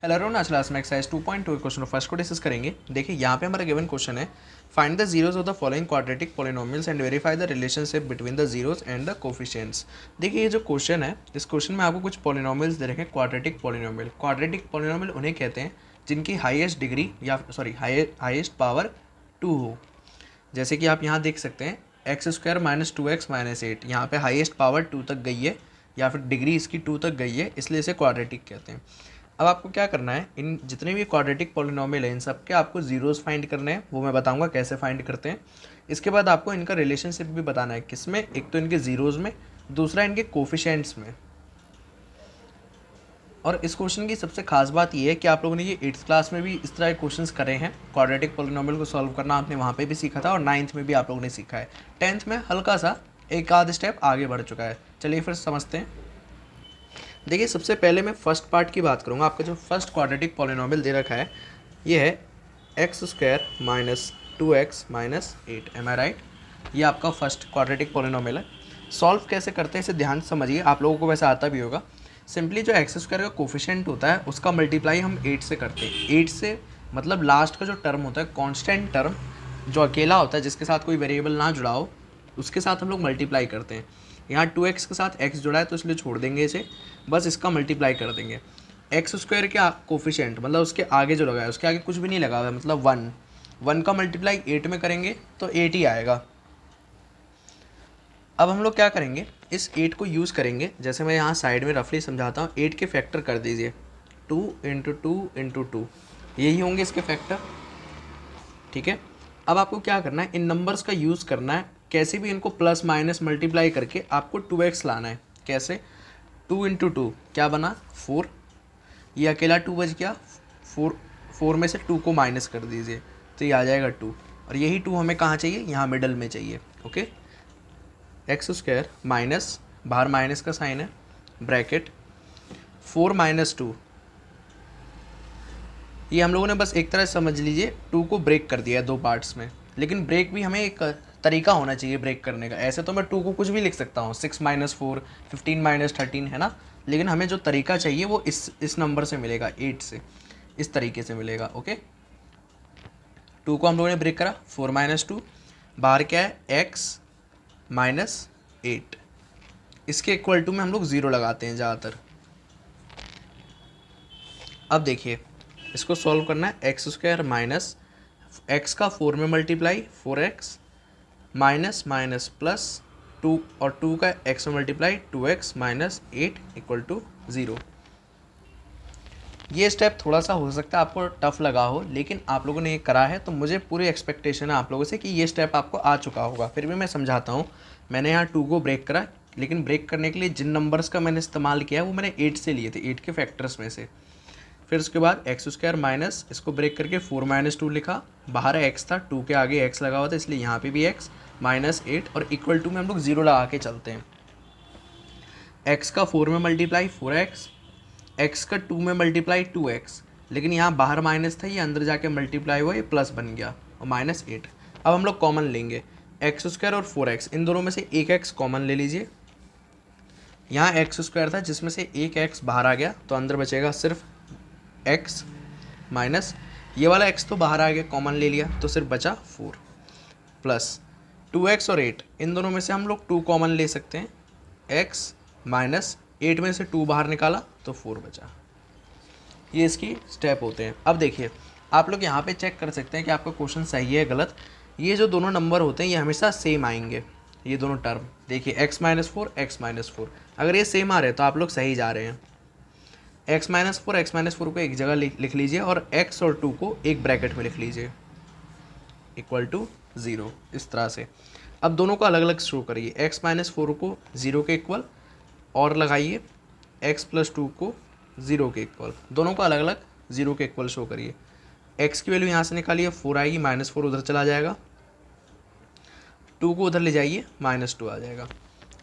Hello everyone, आज class में exercise 2.2 question first को डिस्कस करेंगे। देखिए यहाँ पे हमारा गिवन क्वेश्चन है, find the zeros of the following quadratic polynomials and verify the relationship between the zeros and the coefficients. देखिए ये जो क्वेश्चन है, इस क्वेश्चन में आपको कुछ पॉलिनोमियल्स दे रखे हैं। क्वाड्रेटिक पॉलिनोमियल उन्हें कहते हैं जिनकी हाईएस्ट डिग्री या हाईएस्ट पावर 2 हो। जैसे कि आप यहाँ देख सकते हैं x² - 2x - 8, यहाँ पे हाईएस्ट पावर 2 तक गई है या फिर डिग्री इसकी 2 तक गई है, इसलिए इसे क्वाड्रेटिक कहते हैं। अब आपको क्या करना है, इन जितने भी क्वाड्रेटिक पॉलिनोमियल हैं इन सब के आपको जीरोस फाइंड करने हैं, वो मैं बताऊंगा कैसे फाइंड करते हैं। इसके बाद आपको इनका रिलेशनशिप भी बताना है, किसमें, एक तो इनके जीरोस में, दूसरा इनके कोफिशिएंट्स में। और इस क्वेश्चन की सबसे खास बात ये है कि आप लोगों ने ये 8th क्लास में भी इस तरह के क्वेश्चंस करे हैं। क्वाड्रेटिक पॉलिनोमियल को सॉल्व करना आपने वहाँ पे भी सीखा था और 9th में भी आप लोगों ने सीखा है। 10th में हल्का सा एक आध स्टेप आगे बढ़ चुका है। चलिए फिर समझते हैं। देखिए सबसे पहले मैं फर्स्ट पार्ट की बात करूँगा। आपका जो फर्स्ट क्वाड्रेटिक पॉलिनोमियल दे रखा है ये है x² - 2x - 8। एम आई राइट? ये आपका फर्स्ट क्वाड्रेटिक पॉलिनोमियल है। सॉल्व कैसे करते हैं इसे ध्यान से समझिए, आप लोगों को वैसे आता भी होगा। सिंपली जो x² का कोफिशिएंट होता है उसका मल्टीप्लाई हम 8 से करते हैं। 8 से मतलब लास्ट का जो टर्म होता है, कॉन्स्टेंट टर्म जो अकेला होता है जिसके साथ कोई वेरिएबल ना जुड़ा हो, उसके साथ हम लोग मल्टीप्लाई करते हैं। यहाँ 2x के साथ x जुड़ा है तो इसलिए छोड़ देंगे इसे, बस इसका मल्टीप्लाई कर देंगे। x² के कोफिशिएंट मतलब उसके आगे जो लगा है, उसके आगे कुछ भी नहीं लगा हुआ है, मतलब 1 का मल्टीप्लाई 8 में करेंगे तो 8 ही आएगा। अब हम लोग क्या करेंगे, इस 8 को यूज़ करेंगे, जैसे मैं यहाँ साइड में रफली समझाता हूँ। 8 के फैक्टर कर दीजिए, 2 × 2 × 2, यही होंगे इसके फैक्टर। ठीक है, अब आपको क्या करना है, इन नंबर्स का यूज़ करना है। कैसे भी इनको प्लस माइनस मल्टीप्लाई करके आपको 2x लाना है। कैसे? 2 × 2 क्या बना, 4। ये अकेला 2 बच गया, 4 में से 2 को माइनस कर दीजिए तो ये आ जाएगा 2। और यही 2 हमें कहाँ चाहिए, यहाँ मिडल में चाहिए। ओके, x² माइनस, बाहर माइनस का साइन है, ब्रैकेट 4 - 2। ये हम लोगों ने बस एक तरह समझ लीजिए 2 को ब्रेक कर दिया है 2 पार्ट्स में। लेकिन ब्रेक भी हमें एक तरीका होना चाहिए ब्रेक करने का। ऐसे तो मैं 2 को कुछ भी लिख सकता हूँ, 6 - 4, 15 - 13, है ना। लेकिन हमें जो तरीका चाहिए वो इस नंबर से मिलेगा, 8 से, इस तरीके से मिलेगा। ओके, 2 को हम लोगों ने ब्रेक करा, 4 - 2, बाहर क्या है, x - 8। इसके इक्वल टू में हम लोग 0 लगाते हैं ज़्यादातर। अब देखिए इसको सॉल्व करना है। x² माइनस x का 4 में multiply 4x minus minus plus 2 और 2 का x में मल्टीप्लाई 2x - 8 = 0। ये स्टेप थोड़ा सा हो सकता है आपको टफ लगा हो, लेकिन आप लोगों ने ये करा है तो मुझे पूरी एक्सपेक्टेशन है आप लोगों से कि ये स्टेप आपको आ चुका होगा। फिर भी मैं समझाता हूँ। मैंने यहाँ 2 को ब्रेक करा, लेकिन ब्रेक करने के लिए जिन नंबर्स का मैंने इस्तेमाल किया है वो मैंने 8 से लिए थे, 8 के फैक्टर्स में से। फिर उसके बाद x² माइनस, इसको ब्रेक करके 4 - 2 लिखा, बाहर x था, 2 के आगे x लगा हुआ था इसलिए यहाँ पे भी x -8 और इक्वल टू में हम लोग 0 लगा के चलते हैं। x का 4 में मल्टीप्लाई 4x, x का 2 में मल्टीप्लाई 2x, लेकिन यहाँ बाहर माइनस था, ये अंदर जाके मल्टीप्लाई हुआ, ये प्लस बन गया और -8। अब हम लोग कॉमन लेंगे, x² और 4x, इन दोनों में से एक x कॉमन ले लीजिए। यहाँ x² था जिसमें से एक x बाहर आ गया तो अंदर बचेगा सिर्फ x माइनस ये वाला x तो बाहर आ गया, कॉमन ले लिया तो सिर्फ बचा 4 प्लस 2x और 8, इन दोनों में से हम लोग 2 कॉमन ले सकते हैं। x माइनस 8 में से 2 बाहर निकाला तो 4 बचा। ये इसकी स्टेप होते हैं। अब देखिए आप लोग यहाँ पे चेक कर सकते हैं कि आपका क्वेश्चन सही है गलत। ये जो दोनों नंबर होते हैं ये हमेशा सेम आएंगे, ये दोनों टर्म देखिए x - 4 x - 4, अगर ये सेम आ रहे हैं तो आप लोग सही जा रहे हैं। x - 4 को एक जगह लिख लीजिए और x और 2 को एक ब्रैकेट में लिख लीजिए = 0, इस तरह से। अब दोनों को अलग अलग शो करिए, x - 4 को 0 के इक्वल और लगाइए, x + 2 को 0 के इक्वल, दोनों को अलग अलग 0 के इक्वल शो करिए। x की वैल्यू यहाँ से निकालिए, 4 आएगी, -4 उधर चला जाएगा, 2 को उधर ले जाइए, -2 आ जाएगा।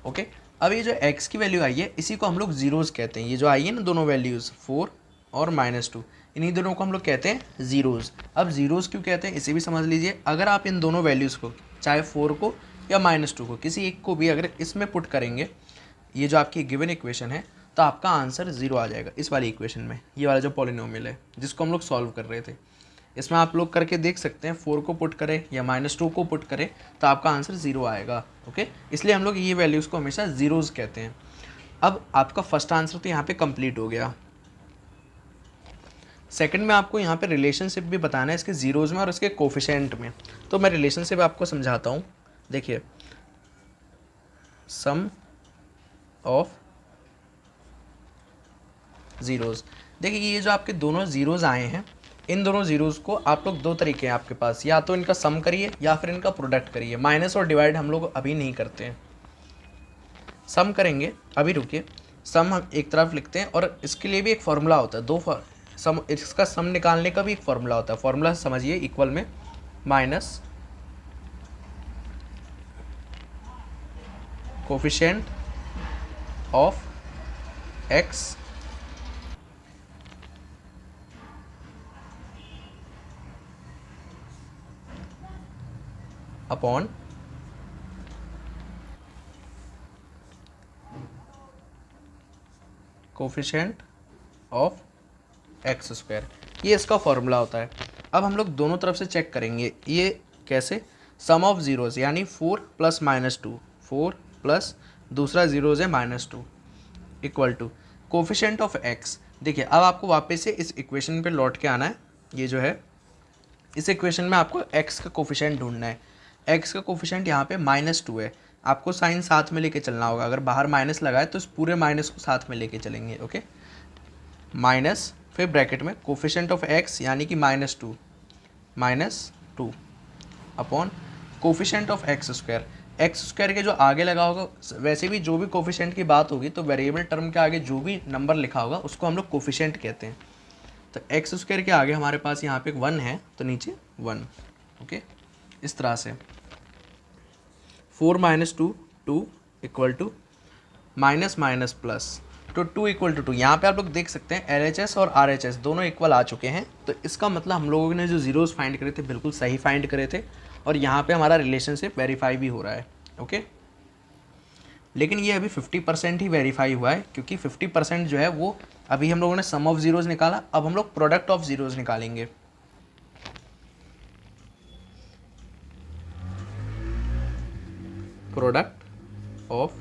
ओके, अब ये जो x की वैल्यू आई है इसी को हम लोग जीरोज़ कहते हैं। ये जो आई है ना दोनों वैल्यूज़ 4 और -2, इन्हीं दोनों को हम लोग कहते हैं ज़ीरोज़। अब ज़ीरोज़ क्यों कहते हैं इसे भी समझ लीजिए। अगर आप इन दोनों वैल्यूज़ को, चाहे 4 को या -2 को, किसी एक को भी अगर इसमें पुट करेंगे, ये जो आपकी गिवन इक्वेशन है, तो आपका आंसर 0 आ जाएगा इस वाली इक्वेशन में। ये वाला जो पॉलिनोमियल है जिसको हम लोग सॉल्व कर रहे थे, इसमें आप लोग करके देख सकते हैं, 4 को पुट करें या -2 को पुट करें तो आपका आंसर 0 आएगा। ओके, इसलिए हम लोग ये वैल्यूज़ को हमेशा ज़ीरोज़ कहते हैं। अब आपका फर्स्ट आंसर तो यहाँ पे कंप्लीट हो गया। सेकंड में आपको यहाँ पे रिलेशनशिप भी बताना है इसके ज़ीरोज़ में और इसके कोफिशिएंट में। तो मैं रिलेशनशिप आपको समझाता हूँ। देखिए, सम ऑफ ज़ीरोज़, देखिए ये जो आपके दोनों ज़ीरोज़ आए हैं, इन दोनों ज़ीरोज़ को आप लोग दो तरीके हैं आपके पास, या तो इनका सम करिए या फिर इनका प्रोडक्ट करिए। माइनस और डिवाइड हम लोग अभी नहीं करते हैं, सम करेंगे। अभी रुकिए, सम हम एक तरफ लिखते हैं और इसके लिए भी एक फार्मूला होता है, सम, इसका सम निकालने का भी एक फार्मूला होता है। फार्मूला समझिए, इक्वल में minus coefficient of x upon coefficient of x square, ये इसका फॉर्मूला होता है। अब हम लोग दोनों तरफ से चेक करेंगे, ये कैसे, सम ऑफ ज़ीरोज़ यानी 4 + -2, 4 प्लस दूसरा ज़ीरोज़ है -2 equal to coefficient of x. देखिए, अब आपको वापस से इस इक्वेशन पे लौट के आना है। ये जो है, इस इक्वेशन में आपको एक्स का कोफिशिएंट ढूंढना है। एक्स का कोफिशिएंट यहाँ पे -2 है, आपको साइन साथ में लेके चलना होगा। अगर बाहर माइनस लगाए तो इस पूरे माइनस को साथ में लेके चलेंगे। ओके, माइनस, फिर ब्रैकेट में कोफिशिएंट ऑफ एक्स यानी कि -2 upon coefficient of x square. X square के जो आगे लगा होगा, वैसे भी जो भी कोफिशिएंट की बात होगी तो वेरिएबल टर्म के आगे जो भी नंबर लिखा होगा उसको हम लोग कोफिशिएंट कहते हैं। तो एक्स स्क्वायर के आगे हमारे पास यहाँ पे 1 है तो नीचे 1। ओके, इस तरह से 4 - 2 2 equal to minus minus plus तो 2 इक्वल टू 2। यहाँ पे आप लोग देख सकते हैं LHS और RHS दोनों इक्वल आ चुके हैं। तो इसका मतलब हम लोगों ने जो ज़ीरोज़ फाइंड करे थे बिल्कुल सही फाइंड करे थे और यहाँ पे हमारा रिलेशनशिप वेरीफाई भी हो रहा है। ओके, लेकिन ये अभी 50% ही वेरीफाई हुआ है, क्योंकि 50% जो है वो अभी हम लोगों ने सम ऑफ ज़ीरोज़ निकाला। अब हम लोग प्रोडक्ट ऑफ ज़ीरोज़ निकालेंगे। प्रोडक्ट ऑफ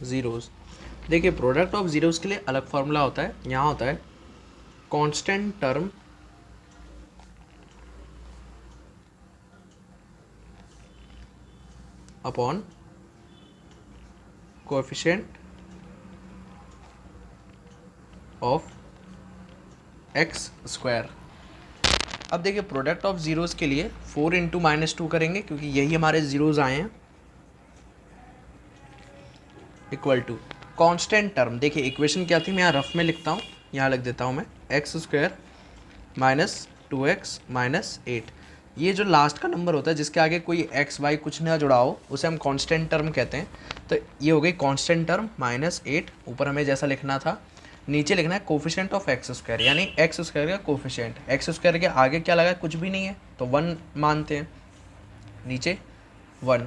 ज़ीरोज़, देखिए प्रोडक्ट ऑफ ज़ीरोज़ के लिए अलग फार्मूला होता है। यहाँ होता है constant term upon coefficient of x square. अब देखिए, प्रोडक्ट ऑफ ज़ीरोज़ के लिए 4 × -2 करेंगे क्योंकि यही हमारे ज़ीरोज़ आए हैं, इक्वल टू कांस्टेंट टर्म। देखिए इक्वेशन क्या थी, मैं यहाँ रफ में लिखता हूँ, यहाँ लिख देता हूँ मैं, x square minus 2x minus 8। ये जो लास्ट का नंबर होता है जिसके आगे कोई एक्स वाई कुछ ना जुड़ा हो उसे हम कांस्टेंट टर्म कहते हैं। तो ये हो गई कांस्टेंट टर्म -8, ऊपर हमें जैसा लिखना था, नीचे लिखना है कोफिशिएंट ऑफ एक्स स्क्वायर यानी एक्स स्क्वायर का कोफिशिएंट। एक्स स्क्वायर के आगे क्या लगा है, कुछ भी नहीं है तो 1 मानते हैं, नीचे 1।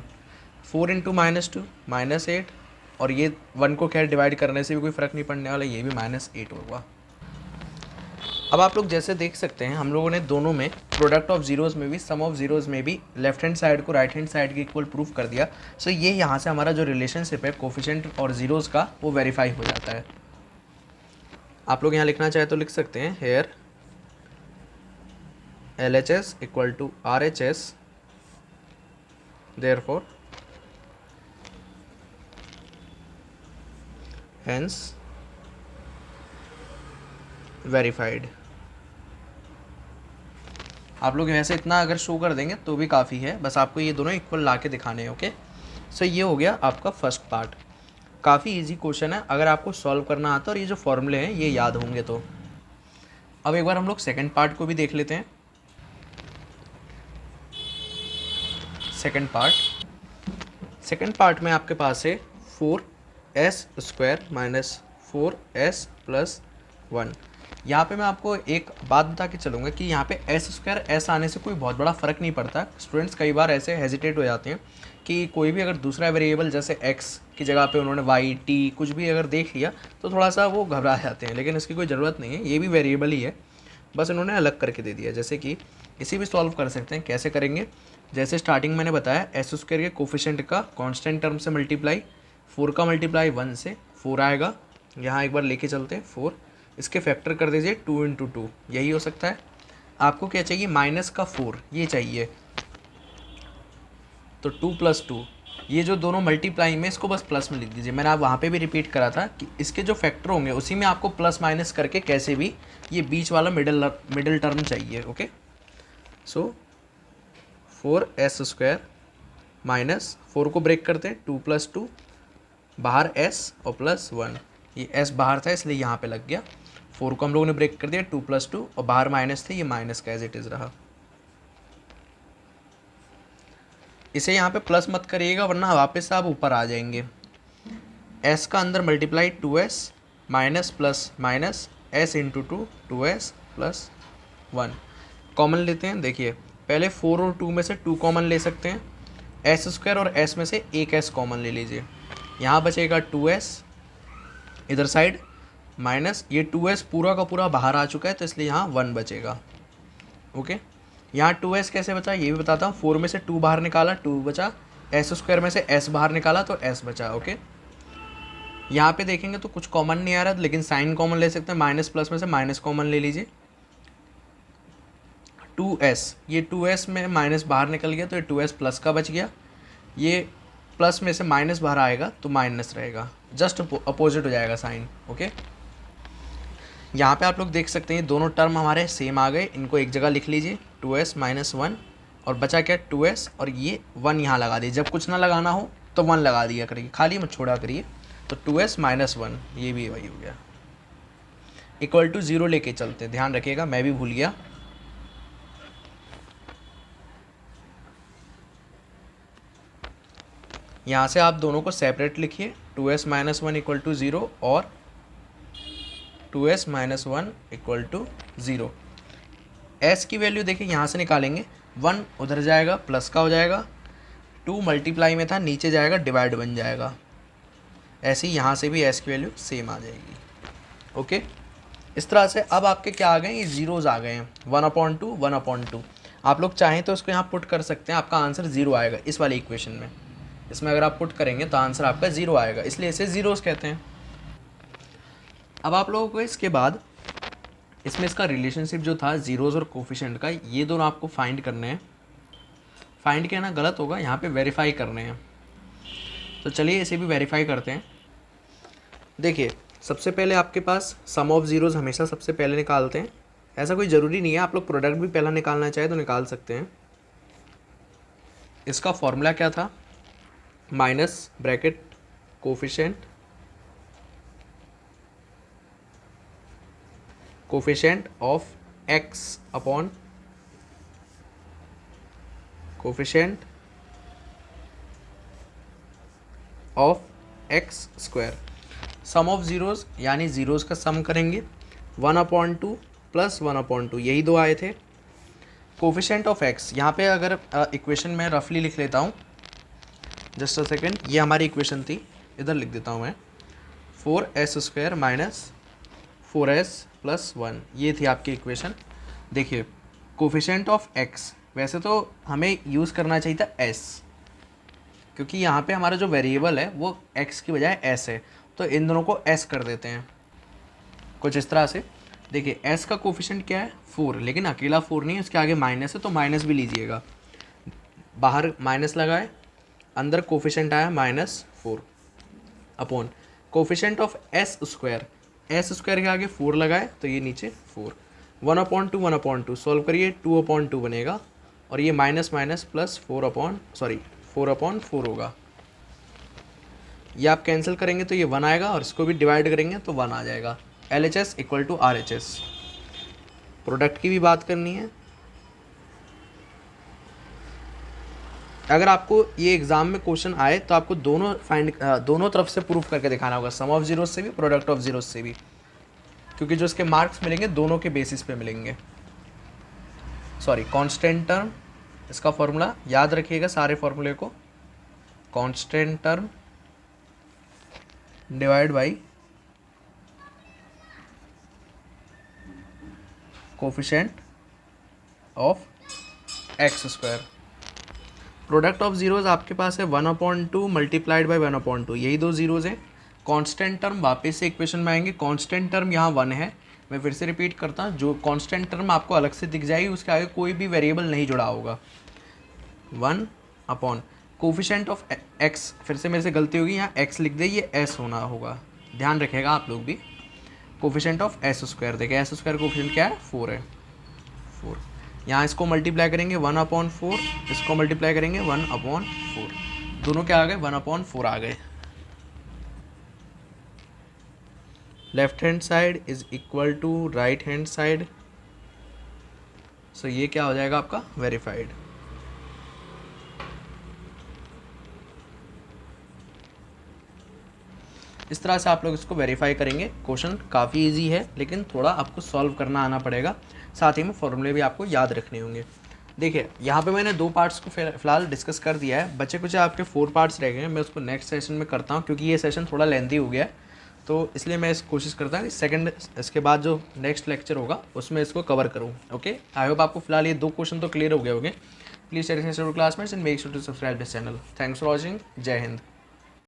4 × -2 -8, और ये 1 को खैर डिवाइड करने से भी कोई फ़र्क नहीं पड़ने वाला, ये भी -8 होगा। अब आप लोग जैसे देख सकते हैं हम लोगों ने दोनों में, प्रोडक्ट ऑफ ज़ीरोज़ में भी, सम ऑफ ज़ीरोज़ में भी, लेफ्ट हैंड साइड को राइट हैंड साइड के इक्वल प्रूफ कर दिया। सो ये यहाँ से हमारा जो रिलेशनशिप है कोफिशिएंट और ज़ीरोज़ का वो वेरीफाई हो जाता है। आप लोग यहाँ लिखना चाहे तो लिख सकते हैं, here LHS equal to RHS, therefore hence verified. आप लोग वैसे इतना अगर शो कर देंगे तो भी काफ़ी है, बस आपको ये दोनों इक्वल ला के दिखाने हैं। ओके, सो ये हो गया आपका फर्स्ट पार्ट। काफ़ी इजी क्वेश्चन है अगर आपको सॉल्व करना आता है और ये जो फॉर्मूले हैं ये याद होंगे तो। अब एक बार हम लोग सेकंड पार्ट को भी देख लेते हैं। सेकंड पार्ट में आपके पास है 4s² माइनस 4s + 1। यहाँ पे मैं आपको एक बात बता के चलूँगा कि यहाँ पे s² s आने से कोई बहुत बड़ा फ़र्क नहीं पड़ता। स्टूडेंट्स कई बार ऐसे हेजिटेट हो जाते हैं कि कोई भी अगर दूसरा वेरिएबल जैसे x की जगह पे उन्होंने वाई टी कुछ भी अगर देख लिया तो थोड़ा सा वो घबरा जाते हैं, लेकिन इसकी कोई ज़रूरत नहीं है, ये भी वेरिएबल ही है, बस इन्होंने अलग करके दे दिया। जैसे कि इसी भी सॉल्व कर सकते हैं। कैसे करेंगे? जैसे स्टार्टिंग मैंने बताया एस स्क्वायर के कोफिशिएंट का कांस्टेंट टर्म से मल्टीप्लाई, 4 का मल्टीप्लाई 1 से 4 आएगा, यहाँ एक बार लेके चलते हैं 4, इसके फैक्टर कर दीजिए 2 × 2, यही हो सकता है। आपको क्या चाहिए? माइनस का 4 ये चाहिए, तो 2 + 2, ये जो दोनों मल्टीप्लाई में इसको बस प्लस में लिख दीजिए। मैंने आप वहाँ पे भी रिपीट करा था कि इसके जो फैक्टर होंगे उसी में आपको प्लस माइनस करके कैसे भी ये बीच वाला मिडिल टर्म चाहिए। ओके, सो 4s² माइनस 4 को ब्रेक करते हैं, 2 + 2 बाहर s और +1, ये s बाहर था इसलिए यहाँ पे लग गया। 4 को हम लोगों ने ब्रेक कर दिया, 2 + 2 और बाहर माइनस थे, ये माइनस का एज इट इज़ रहा। इसे यहाँ पे प्लस मत करिएगा वरना वापस आप ऊपर आ जाएंगे। s का अंदर multiply 2s minus plus minus s × 2 2s + 1 common लेते हैं। देखिए पहले 4 और 2 में से 2 कॉमन ले सकते हैं, s² और s में से एक s कॉमन ले लीजिए, यहाँ बचेगा 2s इधर साइड माइनस ये 2s पूरा का पूरा बाहर आ चुका है तो इसलिए यहाँ 1 बचेगा। ओके, यहाँ 2s कैसे बचा ये भी बताता हूँ। 4 में से 2 बाहर निकाला 2 बचा, s² में से s बाहर निकाला तो s बचा। ओके, यहाँ पे देखेंगे तो कुछ कॉमन नहीं आ रहा लेकिन साइन कॉमन ले सकते हैं, माइनस प्लस में से माइनस कॉमन ले लीजिए। 2s, ये 2s में माइनस बाहर निकल गया तो ये 2s प्लस का बच गया, ये प्लस में से माइनस बाहर आएगा तो माइनस रहेगा, जस्ट अपोजिट हो जाएगा साइन। ओके, यहाँ पे आप लोग देख सकते हैं दोनों टर्म हमारे सेम आ गए, इनको एक जगह लिख लीजिए 2s - 1 और बचा क्या 2s और ये 1 यहाँ लगा दीजिए। जब कुछ ना लगाना हो तो 1 लगा दिया करिए, खाली मत छोड़ा करिए। तो 2s - 1 ये भी वही हो गया, इक्वल टू 0 लेके चलते, ध्यान रखिएगा मैं भी भूल गया। यहाँ से आप दोनों को सेपरेट लिखिए, 2s - 1 = 0 और 2s - 1 = 0। s की वैल्यू देखिए यहाँ से निकालेंगे, 1 उधर जाएगा प्लस का हो जाएगा, 2 मल्टीप्लाई में था नीचे जाएगा डिवाइड बन जाएगा, ऐसे ही यहाँ से भी s की वैल्यू सेम आ जाएगी। ओके, इस तरह से अब आपके क्या आ गए? ये जीरोज़ आ गए हैं, 1/2 1/2। आप लोग चाहें तो इसको यहाँ पुट कर सकते हैं, आपका आंसर 0 आएगा इस वाली इक्वेशन में। इसमें अगर आप पुट करेंगे तो आंसर आपका 0 आएगा, इसलिए इसे जीरोज़ कहते हैं। अब आप लोगों को इसके बाद इसमें इसका रिलेशनशिप जो था जीरोज़ और कोफिशिएंट का, ये दोनों आपको फाइंड करने हैं। फाइंड कहना गलत होगा, यहाँ पे वेरीफाई करने हैं। तो चलिए इसे भी वेरीफाई करते हैं। देखिए सबसे पहले आपके पास सम ऑफ ज़ीरोज़ हमेशा सबसे पहले निकालते हैं, ऐसा कोई ज़रूरी नहीं है, आप लोग प्रोडक्ट भी पहला निकालना चाहे तो निकाल सकते हैं। इसका फॉर्मूला क्या था? Minus bracket coefficient of x upon coefficient of x²। Sum of zeros यानी ज़ीरोज़ का सम करेंगे, 1/2 + 1/2, यही दो आए थे। कोफिशिएंट ऑफ x, यहाँ पे अगर इक्वेशन में रफली लिख लेता हूँ, जस्ट अ सेकेंड, ये हमारी इक्वेशन थी, इधर लिख देता हूँ मैं, 4s² - 4s + 1, ये थी आपकी इक्वेशन। देखिए कोफिशिएंट ऑफ x, वैसे तो हमें यूज़ करना चाहिए था s, क्योंकि यहाँ पे हमारा जो वेरिएबल है वो x की बजाय s है, तो इन दोनों को s कर देते हैं कुछ इस तरह से। देखिए s का कोफिशिएंट क्या है? 4, लेकिन अकेला 4 नहीं है, उसके आगे माइनस है तो माइनस भी लीजिएगा, बाहर माइनस लगाए, अंदर कोफिशिएंट आया -4 upon coefficient of s², s² के आगे 4 लगाए तो ये नीचे 4, 1/2 1/2 सॉल्व करिए, 2/2 बनेगा और ये माइनस माइनस प्लस 4/4 होगा। ये आप कैंसिल करेंगे तो ये 1 आएगा और इसको भी डिवाइड करेंगे तो 1 आ जाएगा। LHS = RHS। प्रोडक्ट की भी बात करनी है। अगर आपको ये एग्ज़ाम में क्वेश्चन आए तो आपको दोनों तरफ से प्रूफ करके दिखाना होगा, सम ऑफ ज़ीरोज़ से भी, प्रोडक्ट ऑफ ज़ीरोज़ से भी, क्योंकि जो इसके मार्क्स मिलेंगे दोनों के बेसिस पे मिलेंगे। सॉरी, कांस्टेंट टर्म, इसका फॉर्मूला याद रखिएगा सारे फॉर्मूले को, constant term divide by coefficient of x square. Product of zeros आपके पास है 1/2 मल्टीप्लाइड बाई 1/2, यही दो जीरोज़ हैं। कांस्टेंट टर्म वापस से इक्वेशन में आएंगे, कांस्टेंट टर्म यहाँ 1 है। मैं फिर से रिपीट करता हूँ, जो कांस्टेंट टर्म आपको अलग से दिख जाएगी उसके आगे कोई भी वेरिएबल नहीं जुड़ा होगा। 1 अपॉन कोफिशिएंट ऑफ एक्स, फिर से मेरे से गलती होगी, यहाँ एक्स लिख दे, ये एस होना होगा, ध्यान रखिएगा आप लोग भी। कोफिशिएंट ऑफ एस स्क्वायर, देखिए एस स्क्वायर कोफिशिएंट क्या है 4 है, 4। यहाँ इसको मल्टीप्लाई करेंगे 1/4, इसको मल्टीप्लाई करेंगे 1/4, दोनों क्या आ गए 1/4 आ गए। Left hand side is equal to right hand side, so ये क्या हो जाएगा आपका वेरीफाइड। इस तरह से आप लोग इसको वेरीफाई करेंगे। क्वेश्चन काफ़ी इजी है लेकिन थोड़ा आपको सॉल्व करना आना पड़ेगा, साथ ही में फॉर्मूले भी आपको याद रखने होंगे। देखिए यहाँ पे मैंने 2 पार्ट्स को फिलहाल डिस्कस कर दिया है, बच्चे कुछ आपके 4 पार्ट्स रह गए हैं। मैं उसको नेक्स्ट सेशन में करता हूँ क्योंकि ये सेशन थोड़ा लेंथी हो गया है, तो इसलिए मैं कोशिश करता हूँ कि सेकंड इसके बाद जो नेक्स्ट लेक्चर होगा उसमें इसको कवर करूँ। ओके, आई होप आपको फिलहाल ये 2 क्वेश्चन तो क्लियर हो गए होंगे। Please share classmates and make sure to subscribe this channel. Thanks for watching. जय हिंद।